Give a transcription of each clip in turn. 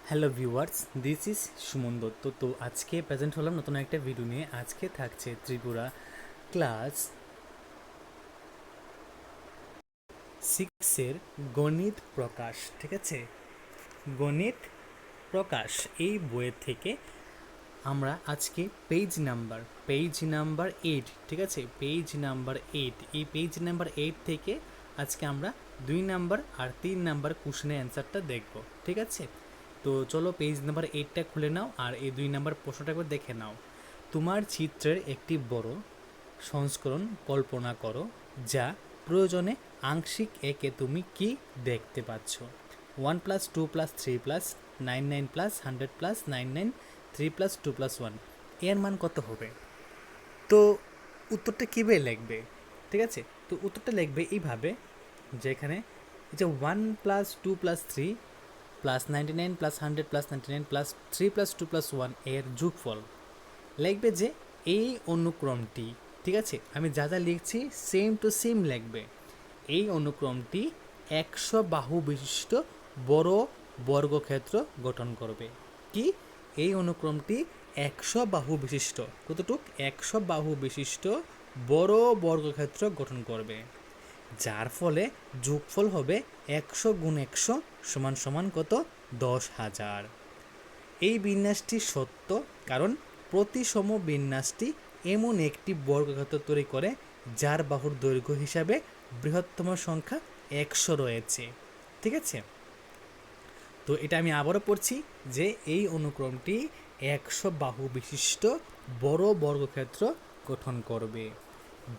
Hello viewers, this is Suman Dutta. তো আজকে present হলাম নতুন একটা ভিডিও নিয়ে। আজকে থাকছে ত্রিপুরা ক্লাস 6-এর গণিত প্রকাশ। ঠিক আছে, গণিত প্রকাশ এই বইয়ের থেকে আমরা আজকে পেজ নাম্বার 8, ঠিক আছে, পেজ নাম্বার 8, এই পেজ নাম্বার 8 থেকে আজকে আমরা 2 নাম্বার আর 3 নাম্বার কোশ্চেনের অ্যান্সারটা দেখব। ঠিক আছে, তো চলো পেজ নাম্বার 8টা খুলে নাও আর এই 2 নাম্বার প্রশ্নটা একবার দেখে নাও। তোমার চিত্রের একটি বড় সংস্করণ কল্পনা করো, যা প্রয়োজনে আংশিক একে তুমি কি দেখতে পাচ্ছ? 1+2+3+99+100+99 3+2+1 এর মান কত হবে? তো উত্তরটা কীভাবে লিখবে? ঠিক আছে, তো উত্তরটা লিখবে এইভাবে, যে এখানে যে 1+2+3+99+100+99+3+2+1 এর যোগফল লিখবে যে এই অনুক্রমটি। ঠিক আছে, আমি যা যা লিখছি সেম টু সেম লিখবে। এই অনুক্রমটি 100 বাহু বিশিষ্ট বড় বর্গক্ষেত্র গঠন করবে। কি? এই অনুক্রমটি 100 বাহু বিশিষ্ট, কতটুক? 100 বাহু বিশিষ্ট বড় বর্গক্ষেত্র গঠন করবে, যার ফলে যোগফল হবে 100 গুণ 100 সমান সমান কত? 10,000। এই বিন্যাসটি সত্য কারণ প্রতিসম বিন্যাসটি এমন একটি বর্গক্ষেত্র তৈরি করে যার বাহুর দৈর্ঘ্য হিসাবে বৃহত্তম সংখ্যা 100 রয়েছে। ঠিক আছে, তো এটা আমি আবারও পড়ছি যে এই অনুক্রমটি 100 বাহু বিশিষ্ট বড় বর্গক্ষেত্র গঠন করবে,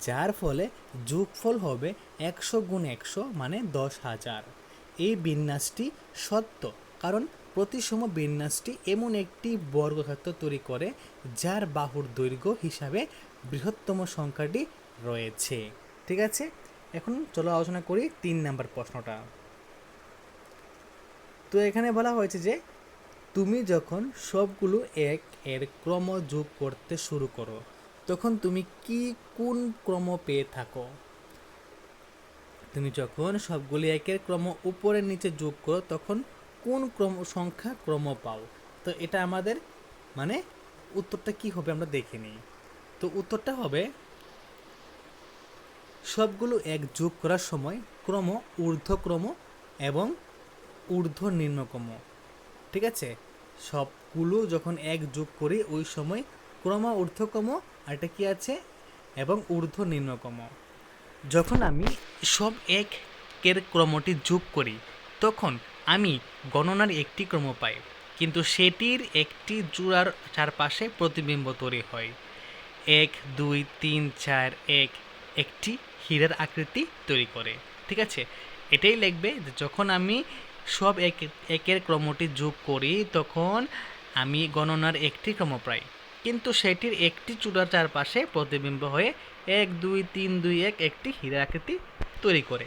যার ফলে যোগফল হবে 100 গুণ 100 মানে 10,000। এই বিন্যাসটি সত্য কারণ প্রতিসম বিন্যাসটি এমন একটি বর্গক্ষেত্র তৈরি করে যার বাহুর দৈর্ঘ্য হিসাবে বৃহত্তম সংখ্যাটি রয়েছে। ঠিক আছে, এখন চলো আলোচনা করি 3 নাম্বার প্রশ্নটা। তো এখানে বলা হয়েছে যে তুমি যখন সবগুলো এক এর ক্রম যোগ করতে শুরু করো তখন তুমি কোন ক্রম পেয়ে থাকো? তুমি যখন সবগুলি একের ক্রম উপরে নিচে যোগ করো তখন কোন সংখ্যা ক্রম পাও? তো এটা আমাদের মানে উত্তরটা কি হবে আমরা দেখে নিই। তো উত্তরটা হবে সবগুলো এক যোগ করার সময় ক্রম ঊর্ধ্বক্রম এবং ঊর্ধ্ব নিম্নক্রম। ঠিক আছে, সবগুলো যখন এক যোগ করি ওই সময় ক্রম ঊর্ধ্বক্রম আর এটা কি আছে এবং ঊর্ধ্ব নিম্নক্রম। যখন আমি সব একের ক্রমটি যোগ করি তখন আমি গণনার একটি ক্রম পাই, কিন্তু সেটির একটি জোড়ার চারপাশে প্রতিবিম্ব তৈরি হয়। 1 2 3 4 একটি হীরার আকৃতি তৈরি করে। ঠিক আছে, এটাই লিখবে যে যখন আমি সব একের ক্রমটি যোগ করি তখন আমি গণনার একটি ক্রম পাই, কিন্তু সেটির একটি চূড়ার চারপাশে প্রতিবিম্ব হয়ে 1 2 3 2 1 একটি হীরা আকৃতি তৈরি করে।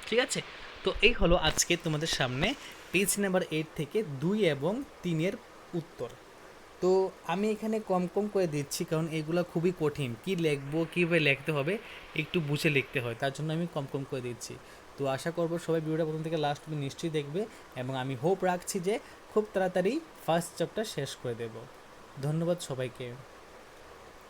ঠিক আছে, তো এই হলো আজকে তোমাদের সামনে পেজ নাম্বার 8 থেকে 2 এবং 3-এর উত্তর। তো আমি এখানে কম কম করে দিচ্ছি কারণ এগুলো খুবই কঠিন, কি লিখবো কীভাবে লিখতে হবে একটু বুঝে লিখতে হয়, তার জন্য আমি কম কম করে দিচ্ছি। তো আশা করবো সবাই ভিডিওটা প্রথম থেকে লাস্ট তুমি নিশ্চয়ই দেখবে এবং আমি হোপ রাখছি যে খুব তাড়াতাড়ি ফার্স্ট চ্যাপ্টার শেষ করে দেব। ধন্যবাদ সবাইকে।